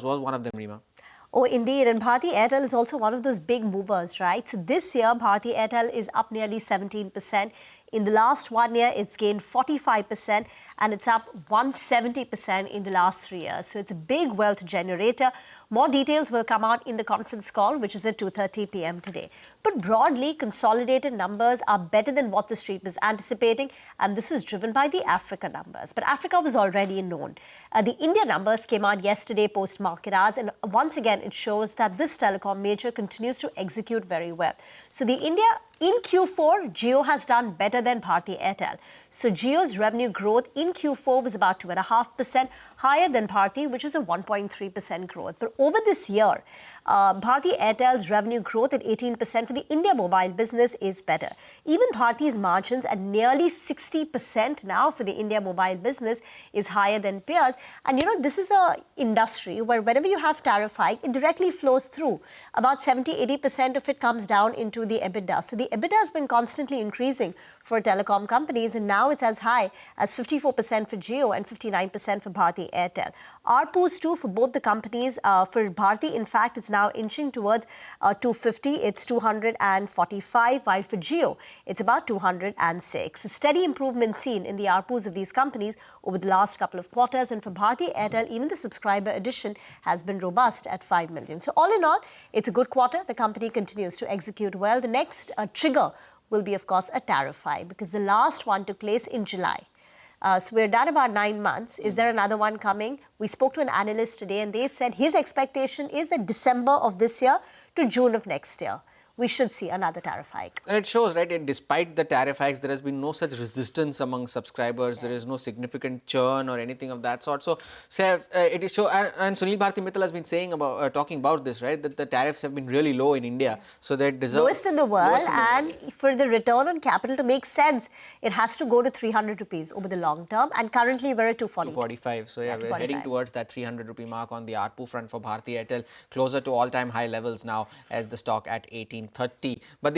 was one of them, Reema. Oh, indeed. And Bharti Airtel is also one of those big movers, right? So this year, Bharti Airtel is up nearly 17%. In the last 1 year, it's gained 45% and it's up 170% in the last 3 years. So it's a big wealth generator. More details will come out in the conference call, which is at 2:30 p.m. today. But broadly, consolidated numbers are better than what the street was anticipating, and this is driven by the Africa numbers. But Africa was already known. The India numbers came out yesterday post-market hours, and once again, it shows that this telecom major continues to execute very well. So the India in Q4, Jio has done better than Bharti Airtel. So Jio's revenue growth in Q4 was about 2.5%, higher than Bharti, which is a 1.3% growth. But over this year, Bharti Airtel's revenue growth at 18% for the India mobile business is better. Even Bharti's margins at nearly 60% now for the India mobile business is higher than peers. And you know, this is an industry where whenever you have tariff hike, it directly flows through. About 70-80% of it comes down into the EBITDA. So the EBITDA has been constantly increasing for telecom companies, and now it's as high as 54% for Jio and 59% for Bharti Airtel. ARPUs too for both the companies. For Bharti, in fact, it's now inching towards 250. It's 245, while for Jio, it's about 206. A steady improvement seen in the ARPUs of these companies over the last couple of quarters. And for Bharti Airtel, even the subscriber addition has been robust at 5 million. So all in all, it's a good quarter. The company continues to execute well. The next trigger will be, of course, a tariff hike, because the last one took place in July. So we're done about 9 months. Is there another one coming? We spoke to an analyst today, and they said his expectation is that December of this year to June of next year, we should see another tariff hike. And it shows, right, despite the tariff hikes, there has been no such resistance among subscribers. Yeah. There is no significant churn or anything of that sort. So, it is and Sunil Bharti Mittal has been saying about, talking about this, right, that the tariffs have been really low in India. So they deserve... Lowest in the world. And for the return on capital to make sense, it has to go to 300 rupees over the long term. And currently, we're at 245. So, yeah, we're heading towards that 300 rupee mark on the ARPU front for Bharti Airtel, closer to all-time high levels now as the stock at 1830. But the